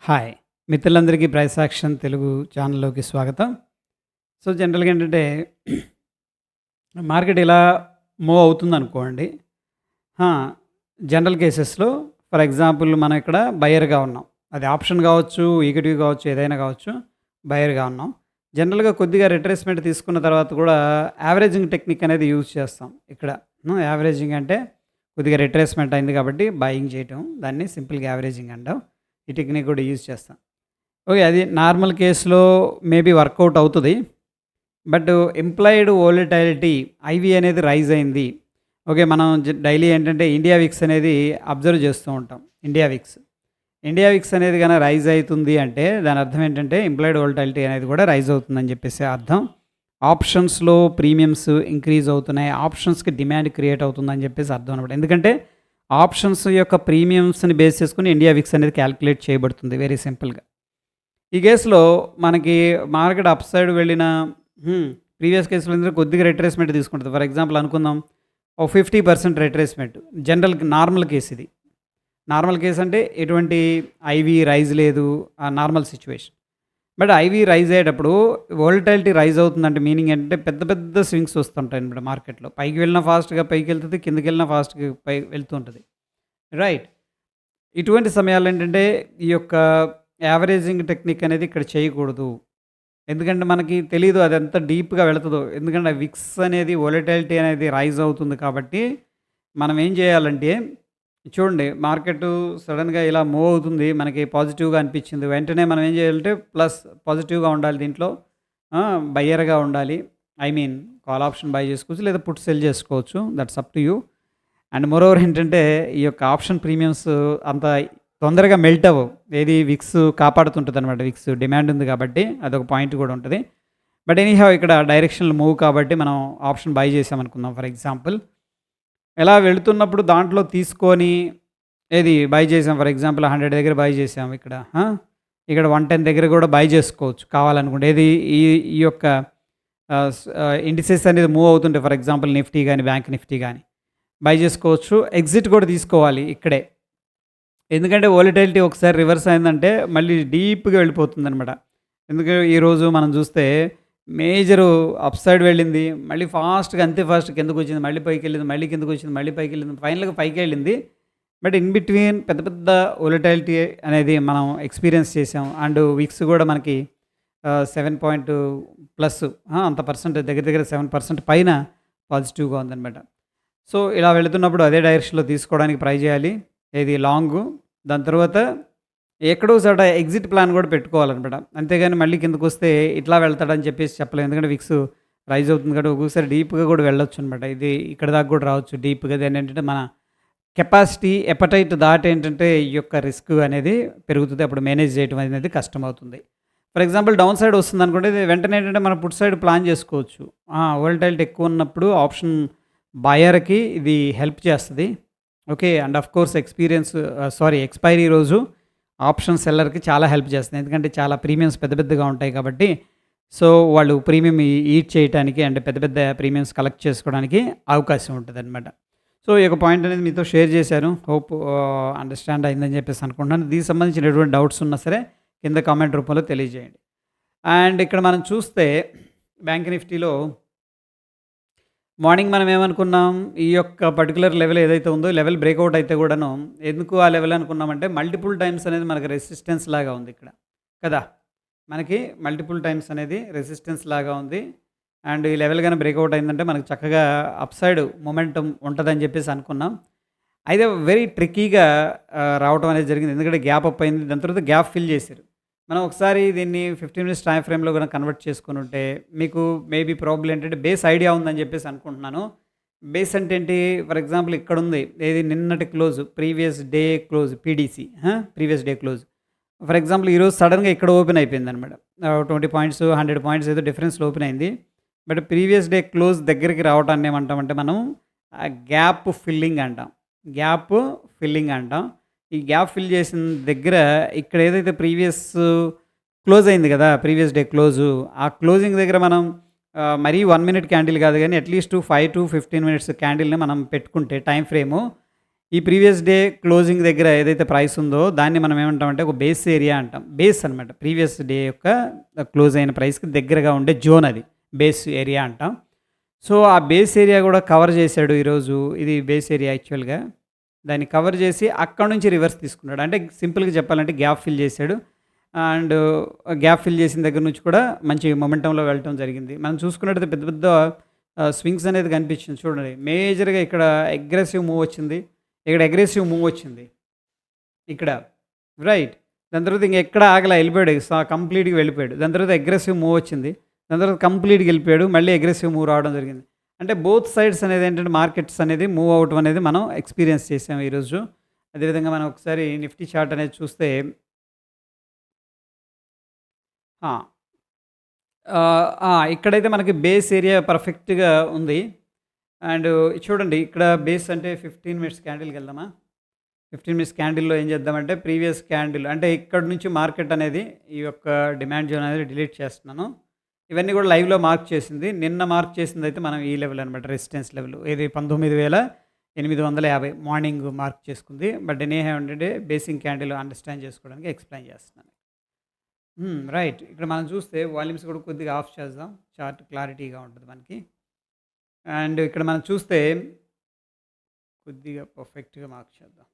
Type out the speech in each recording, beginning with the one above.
Hi! మిత్రులందరికీ price action Telugu ఛానల్‌లోకి స్వాగతం. సో, జనరల్‌గా ఏంటంటే మార్కెట్ ఇలా మూవ్ అవుతుందనుకోండి. ఆ! జనరల్ కేసెస్‌లో ఫర్ ఎగ్జాంపుల్ మనం ఇక్కడ బయర్‌గా ఉన్నాం. అది ఆప్షన్ కావచ్చు, ఈక్విటీ కావచ్చు, ఏదైనా కావచ్చు. బయర్‌గా ఉన్నాం. జనరల్‌గా కొద్దిగా రిట్రేస్‌మెంట్ తీసుకున్న తర్వాత కూడా యావరేజింగ్ టెక్నిక్ అనేది యూజ్ చేస్తాం ఇక్కడ. యావరేజింగ్ అంటే కొద్దిగా రిట్రేస్‌మెంట్ అయింది కాబట్టి బయింగ్ చేయటం. దాన్ని సింపుల్‌గా యావరేజింగ్ అంటాం. ఈ టెక్నిక్ కూడా యూజ్ చేస్తాం. ఓకే. అది నార్మల్ కేస్‌లో మేబీ వర్కౌట్ అవుతది. బట్ ఇంప్లాయిడ్ వోలటాలిటీ ఐవీ అనేది రైజ్ అయింది. ఓకే. మనం డైలీ ఏంటంటే ఇండియా విక్స్ అనేది అబ్జర్వ్ చేస్తూ ఉంటాం. India VIX. ఇండియా విక్స్ అనేది గాన రైజ్ అయితుంది అంటే దాని అర్థం ఏంటంటే ఇంప్లాయిడ్ వోలటాలిటీ అనేది కూడా రైజ్ అవుతుందని చెప్పేసి అర్థం. ఆప్షన్స్‌లో ప్రీమియమ్స్ ఇంక్రీజ్ అవుతున్నాయి. ఆప్షన్స్‌కి డిమాండ్ క్రియేట్ అవుతుందని చెప్పేసి అర్థం అనమాట. ఎందుకంటే ఆప్షన్స్ యొక్క ప్రీమియమ్స్‌ని బేస్ చేసుకొని ఇండియా విక్స్ అనేది కాలిక్యులేట్ చేయబడుతుంది వెరీ సింపుల్‌గా. ఈ కేస్‌లో మనకి మార్కెట్ అప్ సైడ్ వెళ్ళిన ప్రీవియస్ కేస్‌లో ఏంటంటే కొద్దిగా రిట్రేస్‌మెంట్ తీసుకుంటది. ఫర్ ఎగ్జాంపుల్ అనుకుందాం. ఒక 50% రిట్రేస్‌మెంట్. నార్మల్ కేస్ ఇది. నార్మల్ కేస్ అంటే ఎటువంటి ఐవీ రైజ్ లేదు. Normal situation. But IV rise అయ్యేటప్పుడు వోలటాలిటీ రైజ్ అవుతుందంటే మీనింగ్ ఏంటంటే పెద్ద పెద్ద స్వింగ్స్ వస్తుంటాయన్నమాట మార్కెట్‌లో. పైకి వెళ్ళినా ఫాస్ట్‌గా పైకెళ్తది. కిందకెళ్ళినా ఫాస్ట్‌గా వెళ్తూ ఉంటది. రైట్. ఇటువంటి సమయాల్లో ఏంటంటే ఈ యొక్క యావరేజింగ్ టెక్నిక్ అనేది ఇక్కడ చేయకూడదు. ఎందుకంటే మనకి తెలీదు అది ఎంత డీప్‌గా వెళుతదో. ఎందుకంటే విక్స్ అనేది వోలటాలిటీ అనేది రైజ్ అవుతుంది కాబట్టి, మనం ఏం చేయాలంటే చూడండి మార్కెటు సడెన్‌గా ఇలా మూవ్ అవుతుంది. మనకి పాజిటివ్‌గా అనిపించింది. వెంటనే మనం ఏం చేయాలంటే ప్లస్ పాజిటివ్‌గా ఉండాలి దీంట్లో. బయ్యర్‌గా ఉండాలి. I mean call option by చేసుకోవచ్చు. లేదా పుట్ సెల్ చేసుకోవచ్చు. That's up to you. And moreover ఏంటంటే ఈ యొక్క ఆప్షన్ ప్రీమియమ్స్ అంత తొందరగా మెల్ట్ అవ్వవు. ఏది విక్స్ కాపాడుతుంటదనమాట. విక్స్ డిమాండ్ ఉంది కాబట్టి అదొక పాయింట్ కూడా ఉంటది. బట్ ఎనీహౌ ఇక్కడ డైరెక్షనల్ మూవ్ కాబట్టి మనం ఆప్షన్ బై చేసామనుకుందాం ఫర్ ఎగ్జాంపుల్. ఇలా వెళుతున్నప్పుడు దాంట్లో తీసుకొని ఏది బై చేసాం ఫర్ ఎగ్జాంపుల్ 100 దగ్గర బై చేసాం ఇక్కడ. ఇక్కడ 110 దగ్గర కూడా బై చేసుకోవచ్చు కావాలనుకుంటే. ఏది ఈ ఈ యొక్క ఇండిసెస్ అనేది మూవ్ అవుతుంటాయి. ఫర్ ఎగ్జాంపుల్ నిఫ్టీ గాని, బ్యాంక్ నిఫ్టీ గాని బై చేసుకోవచ్చు. ఎగ్జిట్ కూడా తీసుకోవాలి ఇక్కడే. ఎందుకంటే వోలటాలిటీ ఒకసారి రివర్స్ అయిందంటే మళ్ళీ డీప్‌గా వెళ్ళిపోతుందనమాట. ఎందుకంటే ఈరోజు మనం చూస్తే మేజరు అప్ సైడ్ వెళ్ళింది. మళ్ళీ ఫాస్ట్‌గా అంతే ఫాస్ట్ కిందకొచ్చింది. మళ్ళీ పైకెళ్ళింది. మళ్ళీ కిందకొచ్చింది. మళ్ళీ పైకెళ్ళింది. ఫైనల్‌గా పైకెళ్ళింది. బట్ ఇన్ బిట్వీన్ పెద్ద పెద్ద వోలటాలిటీ అనేది మనం ఎక్స్‌పీరియన్స్ చేసాం. అండ్ విక్స్ కూడా మనకి 7 పాయింట్ ప్లస్ అంత పర్సెంట్ దగ్గర దగ్గర 7% పైన పాజిటివ్‌గా ఉందనమాట. సో, ఇలా వెళుతున్నప్పుడు అదే డైరెక్షన్‌లో తీసుకోవడానికి ట్రై చేయాలి. ఏది లాంగు. దాని తర్వాత ఎక్కడో చోట ఎగ్జిట్ ప్లాన్ కూడా పెట్టుకోవాలనమాట. అంతేగాని మళ్ళీ కిందకొస్తే ఇట్లా వెళ్తాడని చెప్పేసి చెప్పలేం. ఎందుకంటే విక్స్ రైజ్ అవుతుంది కాబట్టి ఒక్కొక్కసారి డీప్‌గా కూడా వెళ్ళొచ్చనమాట. ఇది ఇక్కడ దాకా కూడా రావచ్చు డీప్‌గా. దేనేంటంటే మన కెపాసిటీ, ఎపటైట్ దాటి ఏంటంటే ఈ యొక్క రిస్క్ అనేది పెరుగుతది. అప్పుడు మేనేజ్ చేయడం అనేది కష్టమవుతుంది. ఫర్ ఎగ్జాంపుల్ డౌన్ సైడ్ వస్తుందనుకోండి. ఇది వెంటనే ఏంటంటే మనం పుట్ సైడ్ ప్లాన్ చేసుకోవచ్చు. వోలటాలిటీ ఎక్కువున్నప్పుడు ఆప్షన్ బయర్‌కి ఇది హెల్ప్ చేస్తది. Okay. And of course expiry రోజు ఆప్షన్ సెల్లర్‌కి చాలా హెల్ప్ చేస్తుంది. ఎందుకంటే చాలా ప్రీమియమ్స్ పెద్ద పెద్దగా ఉంటాయి కాబట్టి. సో, వాళ్ళు ప్రీమియం ఈట్ చేయటానికి అంటే పెద్ద పెద్ద ప్రీమియమ్స్ కలెక్ట్ చేసుకోవడానికి అవకాశం ఉంటదనమాట. సో, ఈ యొక్క పాయింట్ అనేది మీతో షేర్ చేశాను. హోప్ అండర్‌స్టాండ్ అయిందని చెప్పేసి అనుకుంటున్నాను. దీనికి సంబంధించిన ఎటువంటి డౌట్స్ ఉన్నా సరే కింద కామెంట్ రూపంలో తెలియజేయండి. అండ్ ఇక్కడ మనం చూస్తే బ్యాంక్ నిఫ్టీలో మార్నింగ్ మనం ఏమనుకున్నాం, ఈ యొక్క పర్టిక్యులర్ లెవెల్ ఏదైతే ఉందో లెవెల్ బ్రేక్అవుట్ అయితే కూడాను ఎందుకు ఆ లెవెల్ అనుకున్నామంటే మల్టిపుల్ టైమ్స్ అనేది మనకి రెసిస్టెన్స్ లాగా ఉంది ఇక్కడ కదా. మనకి మల్టిపుల్ టైమ్స్ అనేది రెసిస్టెన్స్ లాగా ఉంది. అండ్ ఈ లెవెల్ గాని బ్రేక్అవుట్ అయిందంటే మనకు చక్కగా అప్ సైడ్ మొమెంటం ఉంటదని చెప్పేసి అనుకున్నాం. అయితే వెరీ ట్రిక్కీగా రావటం అనేది జరిగింది. ఎందుకంటే గ్యాప్ అప్ అయింది. దాని తర్వాత గ్యాప్ ఫిల్ చేశారు. మనం ఒకసారి దీన్ని 15 మినిట్స్ టైమ్ ఫ్రేమ్‌లో గనక కన్వర్ట్ చేసుకొనుంటే మీకు మేబీ ప్రాబబుల్ ఏంటంటే బేస్ ఐడియా ఉందని చెప్పేసి అనుకుంటున్నాను. బేస్ అంటే ఏంటి? ఫర్ ఎగ్జాంపుల్ ఇక్కడుంది. ఏది నిన్నటి close previous day close PDC previous day close. For example ఈరోజు సడెన్‌గా ఇక్కడ ఓపెన్ అయిపోయిందనమాట. 20 పాయింట్స్, 100 పాయింట్స్ ఏదో డిఫరెన్స్‌లో ఓపెన్ అయింది. బట్ ప్రీవియస్ డే క్లోజ్ దగ్గరికి రావటాన్ని ఏమంటామంటే మనం గ్యాప్ ఫిల్లింగ్ అంటాం. గ్యాప్ ఫిల్లింగ్ అంటాం. ఈ గ్యాప్ ఫిల్ చేసిన దగ్గర ఇక్కడ ఏదైతే ప్రీవియస్ క్లోజ్ అయింది కదా, ప్రీవియస్ డే క్లోజు. ఆ క్లోజింగ్ దగ్గర మనం మరీ 1 మినిట్ క్యాండిల్ కాదు గానీ అట్‌లీస్ట్ 5-15 మినిట్స్ క్యాండిల్‌ని మనం పెట్టుకుంటే టైమ్ ఫ్రేము ఈ ప్రీవియస్ డే క్లోజింగ్ దగ్గర ఏదైతే ప్రైస్ ఉందో దాన్ని మనం ఏమంటామంటే ఒక బేస్ ఏరియా అంటాం. బేస్ అనమాట. ప్రీవియస్ డే యొక్క క్లోజ్ అయిన ప్రైస్‌కి దగ్గరగా ఉండే జోన్ అది. బేస్ ఏరియా అంటాం. సో, ఆ బేస్ ఏరియా గూడా కవర్ చేశాడు ఈరోజు. ఇది బేస్ ఏరియా యాక్చువల్‌గా. దాన్ని కవర్ చేసి అక్కడి నుంచి రివర్స్ తీసుకున్నాడు. అంటే సింపుల్‌గా చెప్పాలంటే గ్యాప్ ఫిల్ చేశాడు. అండ్ గ్యాప్ ఫిల్ చేసిన దగ్గర నుంచి కూడా మంచి మొమెంటంలో వెళ్ళటం జరిగింది. మనం చూసుకున్నట్టయితే పెద్ద పెద్ద స్వింగ్స్ అనేది కనిపించింది చూడండి. మేజర్‌గా ఇక్కడ అగ్రెసివ్ మూవ్ వచ్చింది. ఇక్కడ అగ్రెసివ్ మూవ్ వచ్చింది. ఇక్కడ రైట్. దాని తర్వాత ఇంకెక్కడ ఆగలా ఎళ్ళిపోయాడు. కంప్లీట్‌గా వెళ్ళిపోయాడు. దాని తర్వాత అగ్రెసివ్ మూవ్ వచ్చింది. దాని తర్వాత కంప్లీట్‌గా ఎళ్ళిపోయాడు. మళ్ళీ అగ్రెసివ్ మూవ్ రావడం జరిగింది. అంటే బోత్ సైడ్స్ అనేది ఏంటంటే మార్కెట్స్ అనేది మూవ్ అవ్వటం అనేది మనం ఎక్స్‌పీరియన్స్ చేసాం ఈరోజు. అదేవిధంగా మనం ఒకసారి నిఫ్టీ చార్ట్ అనేది చూస్తే ఆ! ఇక్కడైతే మనకి బేస్ ఏరియా పర్ఫెక్ట్‌గా ఉంది. అండ్ చూడండి ఇక్కడ బేస్ అంటే 15 మినిట్స్ క్యాండిల్‌కెళ్దామా? 15 మినిట్స్ క్యాండిల్‌లో ఏం చేద్దామంటే ప్రీవియస్ క్యాండిల్ అంటే ఇక్కడి నుంచి మార్కెట్ అనేది ఈ యొక్క డిమాండ్ జోన్ అనేది డిలీట్ చేస్తున్నాను. ఇవన్నీ కూడా లైవ్‌లో మార్క్ చేసింది. నిన్న మార్క్ చేసిందయితే మనం ఈ లెవెల్ అనమాట రెసిస్టెన్స్ లెవెల్. ఏది 19,850 మార్నింగ్ మార్క్ చేసుకుంది. బట్ నేనేమంటే బేసింగ్ క్యాండిల్ అండర్‌స్టాండ్ చేసుకోవడానికి ఎక్స్‌ప్లెయిన్ చేస్తున్నాను. రైట్. ఇక్కడ మనం చూస్తే వాల్యూమ్స్ కూడా కొద్దిగా ఆఫ్ చేద్దాం. చార్ట్ క్లారిటీగా ఉంటది మనకి. అండ్ ఇక్కడ మనం చూస్తే కొద్దిగా పర్ఫెక్ట్‌గా మార్క్ చేద్దాం.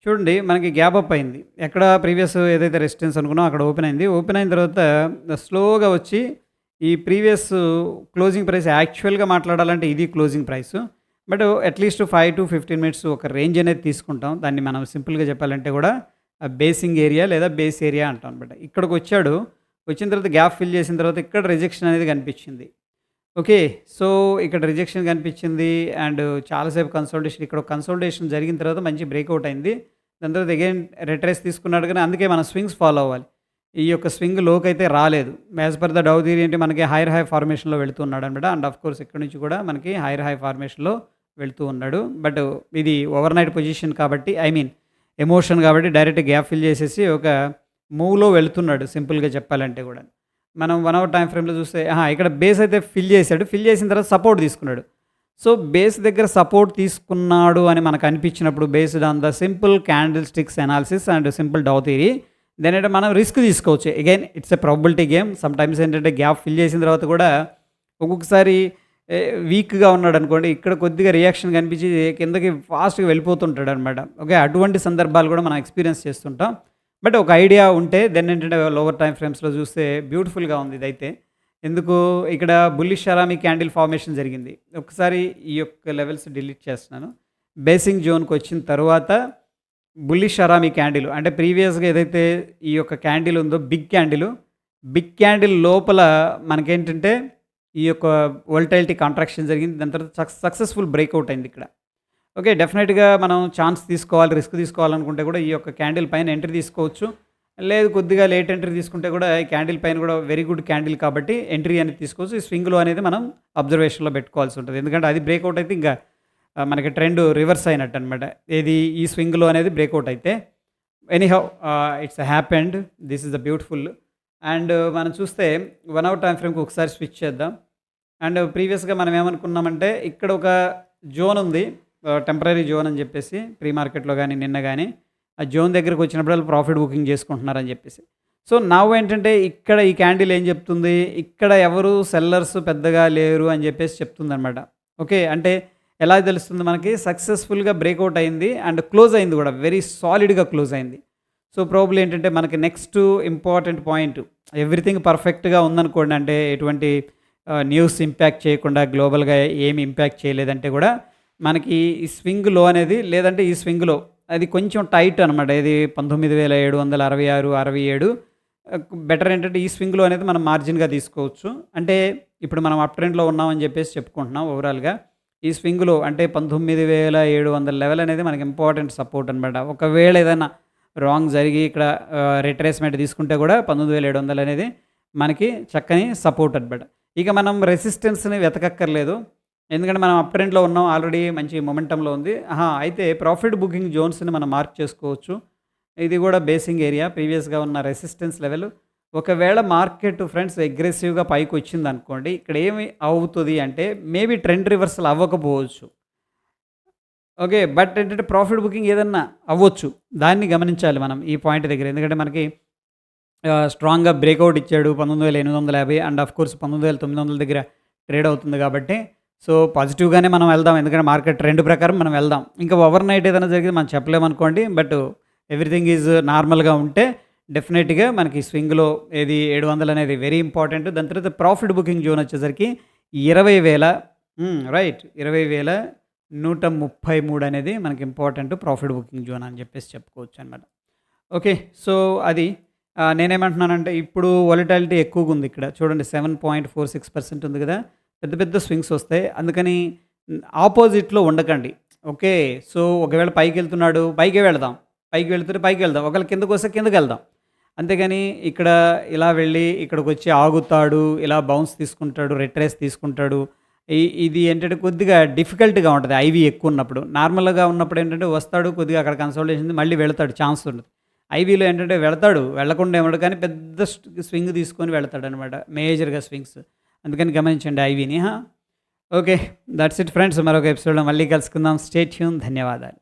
చూడండి మనకి గ్యాప్ అప్ అయింది. ఎక్కడ ప్రీవియస్ ఏదైతే రెసిస్టెన్స్ అనుకున్నామో అక్కడ ఓపెన్ అయింది. ఓపెన్ అయిన తర్వాత స్లోగా వచ్చి ఈ ప్రీవియస్ క్లోజింగ్ ప్రైస్ యాక్చువల్‌గా మాట్లాడాలంటే ఇది closing price. But at least 5-15 minutes ఒక రేంజ్ అనేది తీసుకుంటాం. దాన్ని మనం సింపుల్‌గా చెప్పాలంటే కూడా బేసింగ్ ఏరియా లేదా బేస్ ఏరియా అంటాం అనమాట. ఇక్కడికొచ్చాడు. వచ్చిన తర్వాత గ్యాప్ ఫిల్ చేసిన తర్వాత ఇక్కడ రిజెక్షన్ అనేది కనిపించింది. ఓకే. సో, ఇక్కడ రిజెక్షన్ కనిపించింది. అండ్ చాలాసేపు కన్సోలిడేషన్ ఇక్కడ కన్సోలిడేషన్ జరిగిన తర్వాత మంచి బ్రేకౌట్ అయింది. దాని తర్వాత అగైన్ రిట్రేస్ తీసుకున్నాడు కానీ అందుకే మనం స్వింగ్స్ ఫాలో అవ్వాలి. ఈ యొక్క స్వింగ్ లోకైతే రాలేదు. As per the Dow theory ఏంటి మనకి హైర్ హై ఫార్మేషన్‌లో వెళ్తున్నాడనమాట. అండ్ ఆఫ్ కోర్స్ ఇక్కడి నుంచి కూడా మనకి హైర్ హై ఫార్మేషన్‌లో వెళ్తూ ఉన్నాడు. బట్ ఇది ఓవర్‌నైట్ పొజిషన్ కాబట్టి ఐ మీన్ ఎమోషన్ కాబట్టి డైరెక్ట్ గ్యాప్ ఫిల్ చేసేసి ఒక మూవ్‌లో వెళ్తున్నాడు సింపుల్‌గా చెప్పాలంటే కూడా. మనం 1 అవర్ టైమ్ ఫ్రేమ్‌లో చూస్తే ఇక్కడ బేస్ అయితే ఫిల్ చేసాడు. ఫిల్ చేసిన తర్వాత సపోర్ట్ తీసుకున్నాడు. సో, బేస్ దగ్గర సపోర్ట్ తీసుకున్నాడు అని మనకు అనిపించినప్పుడు based on the simple candlesticks analysis and simple Dow theory then ఏంటంటే మనం రిస్క్ తీసుకోవచ్చు. Again it's a probability game. Sometimes ఏంటంటే గ్యాప్ ఫిల్ చేసిన తర్వాత కూడా ఒక్కొక్కసారి వీక్‌గా ఉన్నాడనుకోండి ఇక్కడ కొద్దిగా రియాక్షన్ కనిపించి కిందకి ఫాస్ట్‌గా వెళ్ళిపోతుంటాడనమాట. ఓకే. అటువంటి సందర్భాలు కూడా మనం ఎక్స్‌పీరియన్స్ చేస్తుంటాం. బట్ ఒక ఐడియా ఉంటే దెన్ ఏంటంటే లోవర్ టైమ్ ఫ్రేమ్స్‌లో చూస్తే బ్యూటిఫుల్‌గా ఉంది ఇదైతే. ఎందుకు ఇక్కడ బుల్లిష్ షరామీ క్యాండిల్ ఫార్మేషన్ జరిగింది. ఒకసారి ఈ యొక్క లెవెల్స్ డిలీట్ చేస్తున్నాను. బేసింగ్ జోన్‌కొచ్చిన తరువాత బుల్లిష్ షరామీ క్యాండిల్ అంటే ప్రీవియస్‌గా ఏదైతే ఈ యొక్క క్యాండిల్ ఉందో బిగ్ క్యాండిల్ లోపల మనకేంటంటే ఈ యొక్క వోల్టాలిటీ కాంట్రాక్షన్ జరిగింది. దాని తర్వాత సక్సెస్‌ఫుల్ బ్రేకౌట్ అయింది ఇక్కడ. ఓకే. డెఫినెట్‌గా మనం ఛాన్స్ తీసుకోవాలి, రిస్క్ తీసుకోవాలనుకుంటే కూడా ఈ యొక్క క్యాండిల్ పైన ఎంట్రీ తీసుకోవచ్చు. లేదు కొద్దిగా లేట్ ఎంట్రీ తీసుకుంటే కూడా ఈ క్యాండిల్ పైన కూడా వెరీ గుడ్ క్యాండిల్ కాబట్టి ఎంట్రీ అనేది తీసుకోవచ్చు. ఈ స్వింగ్‌లో అనేది మనం అబ్జర్వేషన్‌లో పెట్టుకోవాల్సి ఉంటుంది. ఎందుకంటే అది బ్రేకౌట్ అయితే ఇంకా మనకి ట్రెండ్ రివర్స్ అయినట్టనమాట. ఏది ఈ స్వింగ్‌లో అనేది బ్రేకౌట్ అయితే. Anyhow it's happened. This is the beautiful. And మనం చూస్తే 1 అవర్ టైమ్ ఫ్రేమ్‌కి ఒకసారి స్విచ్ చేద్దాం. అండ్ ప్రీవియస్‌గా మనం ఏమనుకున్నామంటే ఇక్కడ ఒక జోన్ ఉంది. టెంపరరీ జోన్ అని చెప్పేసి ప్రీ మార్కెట్‌లో గాని, నిన్న గాని ఆ జోన్ దగ్గరికి వచ్చినప్పుడల్లా ప్రాఫిట్ బుకింగ్ చేసుకుంటున్నారని చెప్పేసి. సో, నౌ ఏంటంటే ఇక్కడ ఈ క్యాండిల్ ఏం చెప్తుంది? ఇక్కడ ఎవరు సెల్లర్స్ పెద్దగా లేరు అని చెప్పేసి చెప్తుందనమాట. ఓకే. అంటే ఎలా తెలుస్తుంది మనకి? సక్సెస్‌ఫుల్‌గా బ్రేకౌట్ అయింది అండ్ క్లోజ్ అయింది కూడా. వెరీ సాలిడ్‌గా క్లోజ్ అయింది. సో, ప్రాబబ్లీ ఏంటంటే మనకి నెక్స్ట్ ఇంపార్టెంట్ పాయింట్ ఎవ్రీథింగ్ పర్ఫెక్ట్‌గా ఉందనుకోండి. అంటే ఎటువంటి న్యూస్ ఇంపాక్ట్ చేయకుండా గ్లోబల్‌గా ఏమి ఇంపాక్ట్ చేయలేదంటే కూడా మనకి ఈ స్వింగ్ లో అనేది లేదంటే ఈ స్వింగ్‌లో అది కొంచెం టైట్ అనమాట. ఇది 19,766, 67 బెటర్ ఏంటంటే ఈ స్వింగ్‌లో అనేది మనం మార్జిన్‌గా తీసుకోవచ్చు. అంటే ఇప్పుడు మనం అప్ ట్రెండ్‌లో ఉన్నామని చెప్పేసి చెప్పుకుంటున్నాం ఓవరాల్‌గా. ఈ స్వింగ్‌లో అంటే 19,700 లెవెల్ అనేది మనకి ఇంపార్టెంట్ సపోర్ట్ అనమాట. ఒకవేళ ఏదైనా రాంగ్ జరిగి ఇక్కడ రిట్రేస్‌మెంట్ తీసుకుంటే కూడా 19,700 అనేది మనకి చక్కని సపోర్ట్ అనమాట. ఇక మనం రెసిస్టెన్స్‌ని వెతకక్కర్లేదు. ఎందుకంటే మనం అప్ ట్రెండ్‌లో ఉన్నాం. ఆల్రెడీ మంచి మొమెంటంలో ఉంది. అయితే ప్రాఫిట్ బుకింగ్ జోన్స్‌ని మనం మార్క్ చేసుకోవచ్చు. ఇది కూడా బేసింగ్ ఏరియా ప్రీవియస్‌గా ఉన్న రెసిస్టెన్స్ లెవెల్. ఒకవేళ మార్కెట్ ఫ్రెండ్స్ అగ్రెసివ్‌గా పైకొచ్చిందనుకోండి. ఇక్కడ ఏమి అవుతది అంటే మేబీ ట్రెండ్ రివర్సల్ అవ్వకపోవచ్చు. ఓకే. బట్ ఏంటంటే ప్రాఫిట్ బుకింగ్ ఏదన్నా అవ్వచ్చు. దాన్ని గమనించాలి మనం ఈ పాయింట్ దగ్గర. ఎందుకంటే మనకి స్ట్రాంగ్‌గా బ్రేకౌట్ ఇచ్చాడు 19,850 అండ్ ఆఫ్ కోర్స్ 19,900 దగ్గర ట్రేడ్ అవుతుంది కాబట్టి, సో, పాజిటివ్‌గానే మనం వెళ్దాం. ఎందుకంటే మార్కెట్ ట్రెండ్ ప్రకారం మనం వెళ్దాం. ఇంకా ఓవర్‌నైట్ ఏదైనా జరిగితే మనం చెప్పలేమనుకోండి. బట్ ఎవ్రీథింగ్ ఈజ్ నార్మల్‌గా ఉంటే డెఫినెట్‌గా మనకి స్వింగ్‌లో ఏది 700 అనేది వెరీ ఇంపార్టెంట్. దాని తర్వాత ప్రాఫిట్ బుకింగ్ జోన్ వచ్చేసరికి 20,000 రైట్. 20,133 అనేది మనకి ఇంపార్టెంట్ ప్రాఫిట్ బుకింగ్ జోన్ అని చెప్పేసి చెప్పుకోవచ్చనమాట. ఓకే. సో, అది నేనేమంటున్నానంటే ఇప్పుడు వోలటాలిటీ ఎక్కువగుంది ఇక్కడ. చూడండి 7.46% ఉంది గదా! పెద్ద పెద్ద స్వింగ్స్ ఒస్తాయి. అందుకని ఆపోజిట్‌లో ఉండకండి. ఓకే. సో, ఒకవేళ పైకెళ్తున్నాడు పైకే వెళదాం. పైకి వెళ్తుంటే పైకెళ్దాం. ఒకవేళ కిందకొస్తే కిందకెళ్దాం. అంతేగాని ఇక్కడ ఇలా వెళ్ళి ఇక్కడికొచ్చి ఆగుతాడు, ఇలా బౌన్స్ తీసుకుంటాడు, రిట్రేస్ తీసుకుంటాడు. ఇది ఏంటంటే కొద్దిగా డిఫికల్ట్‌గా ఉంటది ఐవీ ఎక్కువున్నప్పుడు. నార్మల్‌గా ఉన్నప్పుడేంటంటే వస్తాడు కొద్దిగా అక్కడ కన్సల్టేషన్ మళ్ళీ వెళతాడు ఛాన్స్ ఉండదు. ఐవీలో ఏంటంటే వెళతాడు. వెళ్ళకుండా ఏమడు కానీ పెద్ద స్వింగ్ తీసుకొని వెళతాడనమాట. మేజర్‌గా స్వింగ్స్. అందుకని గమనించండి ఐవీని. ఓకే. That's it friends. మరొక ఎపిసోడ్‌లో మళ్ళీ కలుసుకుందాం. Stay tune. ధన్యవాదాలు.